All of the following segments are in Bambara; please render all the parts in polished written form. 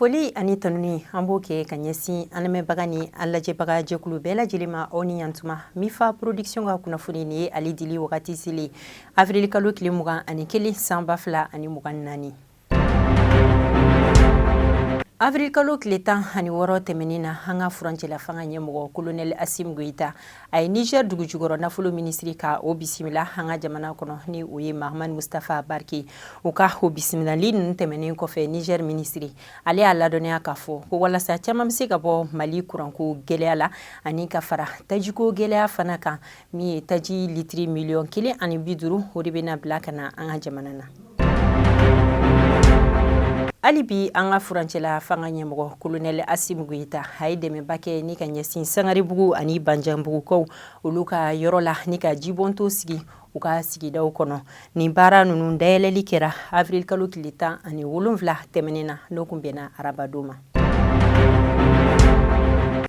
Foli ani tanuni an b'o kɛ ka ɲɛsin an lamɛnbaga ni an lajɛbaga jɛkulu bɛɛ lajɛlen ma aw ni yantuma Mifa Production ka kunnafoni ni ye ale dili wagati selen avril kalo tile 21 san 2024. Avril kalo tile 16 tɛmɛnin na an ka furancɛla fanga ɲɛmɔgɔ Colonel Assimi Goïta a ye Niger dugu jukɔrɔ nafolo minisiri ka o bisimila an ka jamana kɔnɔ ni o ye Mahamani Mustafa Barke. U ka o bisimilali ninnu tɛmɛnen kɔfɛ Niger minisiri ale y'a ladɔnniya k'a fɔ ko walasa caman bɛ se ka bɔ Mali kuranko gɛlɛya la ani ka fara tajiko gɛlɛya fana kan min ye taji litiri miliyɔn 150 o de bɛna bila ka na an ka jamana na. Hali bi an ka furancɛla fanga ɲɛmɔgɔ Colonel Assimi Goïta a ye dɛmɛba kɛ ni ka ɲɛsin Sangaribugu ani Banjanbugukaw olu ka yɔrɔ la ni ka jibɔnto sigi u ka sigidaw kɔnɔ. Nin baara ninnu dayɛlɛli kɛra avril kalo tile 17 tɛmɛnen na n'o kun bɛnna arabadon ma.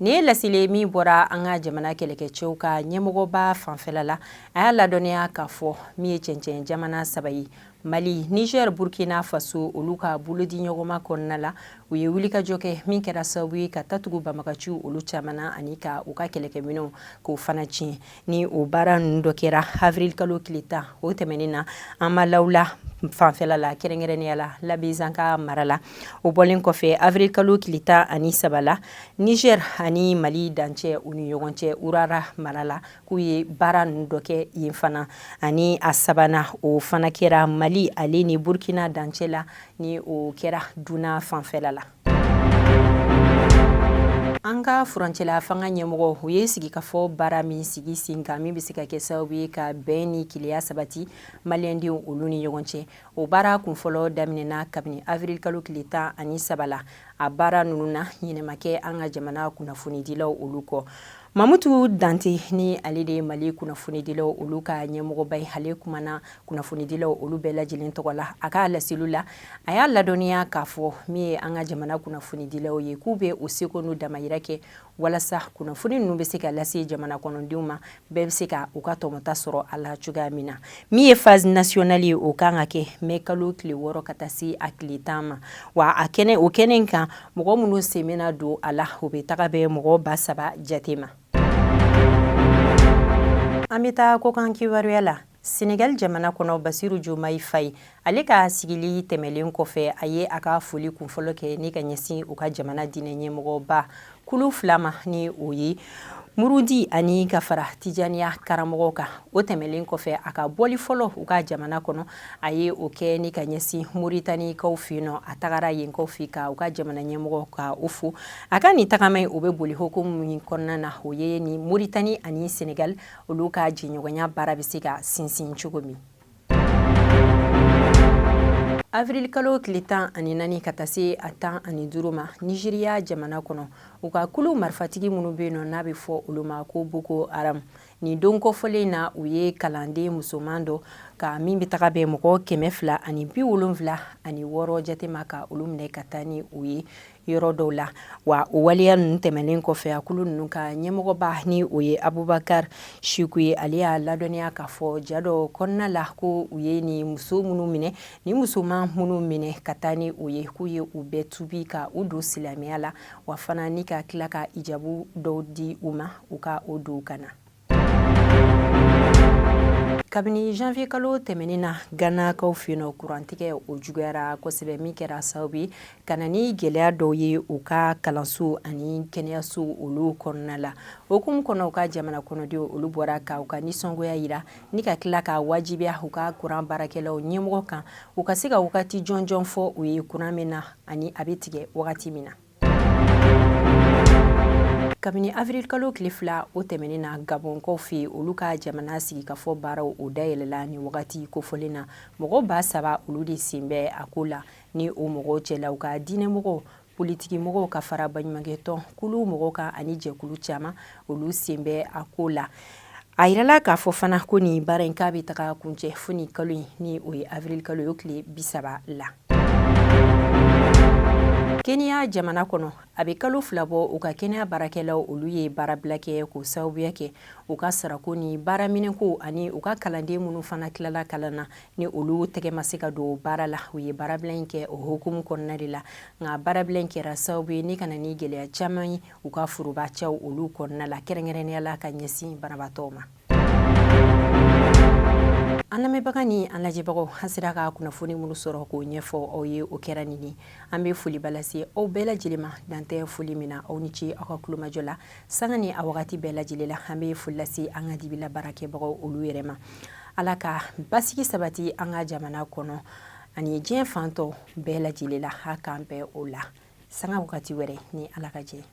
Nin ye laseli min bɔra an ka jamana kɛlɛkɛcɛw ka ɲɛmɔgɔba fanfɛla la a y'a ladɔnniya k'a fɔ min ye cɛncɛn jamana 3 ye Mali, Niger, Burkina Faso olu ka bolodi ɲɔgɔnma kɔnɔna la u ye wulikajɔ kɛ min kɛra sababu ye ka tatugu banbagaciw olu caman na ani ka u ka kɛlɛkɛminɛnw k'o fana tiɲɛ. Ni o baara ninnu dɔ kɛra avril kalo tile 10 o tɛmɛnen na an ma lawla fanfɛla la kɛrɛnkɛrɛnnenya la Labɛnzanka mara la. O bɔlen kɔfɛ avril kalo tile 13 la Niger ani Mali dancɛ u ni ɲɔgɔn cɛ Urara mara la k'u ye baara ninnu dɔ kɛ yen fana ani a sabanan o fana kɛra Mali ale ni Burkina dancɛ la ni o kɛra Duna fanfɛla la. An ka furancɛla fanga ɲɛmɔgɔ u ye sigikafɔ baara min sigi sen kan min bɛ se ka kɛ sababu ye ka bɛn ni keleya sabati maliyɛndenw olu ni ɲɔgɔn cɛ. O baara kunfɔlɔ daminɛna kabini avril kalo tile 13 la. A baara ninnu na ɲinɛma kɛ an ka jamana kunnafonidilaw olu kɔ. Mamutu Dante ni ale de ye Mali kunnafonidilaw olu ka ɲɛmɔgɔba ye ale kumana kunnafonidilaw olu bɛɛ lajɛlen tɔgɔ la a ka laseliw la a y'a ladɔnniya k'a fɔ min ye an ka jamana kunnafonidilaw ye k'u bɛ o seko n'u damayira kɛ walasa kunnafoni ninnu bɛ se ka lase jamana kɔnɔdenw ma bɛɛ bɛ se ka u ka tɔmɔta sɔrɔ a la cogoya min na. Min ye phase nationale ye o kan ka kɛ mai kalo tile 6 ka taa se a tile 10 ma wa o kɛnɛ in kan mɔgɔ minnu sen bɛna don a la o bɛ taga bɛn mɔgɔ 3000 jate ma. An bɛ taa kokan kibaruya la. Senegal jamana kɔnɔ Basiru Diomaye Faye ale ka sigili tɛmɛlen kɔfɛ a ye a ka foli kunfɔlɔ kɛ ni ka ɲɛsin u ka jamana diinɛ ɲɛmɔgɔba kulu 2 ma ni o ye Murudi ani ka fara Tijaniya karamɔgɔw kan. O tɛmɛlen kɔfɛ a ka bɔli fɔlɔ u ka jamana kɔnɔ a ye o kɛ ni ka ɲɛsin Mauritaniekaw fɛ yen nɔ a tagara yenkaw fɛ ka u ka jamana ɲɛmɔgɔw ka o fo. A ka nin tagama in o bɛ boli hokumu min kɔnɔna na o ye ni Mauritani ani Senegal olu ka jɛɲɔgɔnya baara bɛ se ka sinsin cogo min. Avril kalo tile 14 ka taa se a 15 ma Nigeriya jamana kɔnɔ u ka kulu marifatigi minnu bɛ yen nɔ n'a bɛ fɔ olu ma ko Boko Haram. Ni don kɔfɔlen na u ye kalanden musoman dɔ ka min bɛ taga bɛn mɔgɔ 276 jate ma ka olu minɛ ka taa ni u ye yɔrɔ dɔw la wa o waleya ninnu tɛmɛnen kɔfɛ a kulu ninnu ka ɲɛmɔgɔba ni o ye Abubakar Shiku ye ale y'a ladɔnniya k'a fɔ ja dɔ kɔnɔna la ko u ye ni muso minnu minɛ ni musoman minnu minɛ ka taa ni o ye k'u ye u bɛɛ tubi ka u don silamɛya la wa fana ni ka tila ka ijabu dɔw di u ma u ka o don ka na. Kabini janvier kalo tɛmɛnen na Ganakaw fɛ yen nɔ kurantigɛ o juguyara kosɛbɛ min kɛra sababu ye ka na ni gɛlɛya dɔw ye u ka kalanso ani kɛnɛyaso olu kɔnɔna la. Okumu kɔnɔ u ka jamana kɔnɔdenw olu bɔra ka u ka nisɔngoya yira ni ka tila ka wajibiya u ka kuran baarakɛlaw ɲɛmɔgɔ kan u ka se ka wagati jɔnjɔn fɔ u ye kuran min na ani a bɛ tigɛ wagati min na. Kabini avril kalo tile 2 o tɛmɛnen na Gabonkaw fɛ olu ka jamana sigikafɔ baaraw o dayɛlɛla ni wagati kofɔlen na mɔgɔ 3000 olu de sen bɛ a ko la ni o mɔgɔw cɛla u ka diinɛmɔgɔw politiki mɔgɔw ka fara baɲumankɛtɔn kulu mɔgɔw kan ani jɛkulu caman olu sen bɛ a ko la. A yirala k'a fɔ fana ko nin baara in k'a bɛ taga kuncɛ fo ni kalo in ni o ye avril kalo ye o tile 30 la. Kenya jamana kono abe kalo fila bɔ u ka kɛnɛya baarakɛlaw olu ye baara bila kɛ k'o sababuya kɛ u ka sarako ni baaraminɛko ani u ka kalanden minnu fana tilala kalan na ni olu tɛgɛ ma se ka don baara la u ye baarabila in kɛ o hukumu kɔnɔna de la nka baarabila in kɛra sababu ye ne kana ni gɛlɛya caman ye u ka forobacɛw olu kɔnɔna la kɛrɛnkɛrɛnnenya la ka ɲɛsin banabaatɔw ma. An lamɛnbaga ni an lajɛbagaw an sera ka kunnafoni minnu sɔrɔ k'o ɲɛfɔ aw ye o kɛra nin ye an bɛ foli balase aw bɛɛ lajɛlen ma dan tɛ foli min na aw ni ce aw ka kulomajɔ la sanga ni a wagati bɛɛ lajɛlen la an bɛ foli lase an ka dibila baarakɛbagaw olu yɛrɛ ma ala ka basigi sabati an ka jamana kɔnɔ ani diɲɛ fantɔ bɛɛ lajɛlen la ha k'an bɛɛ o la sanga wagati wɛrɛ ni ala ka jɛ.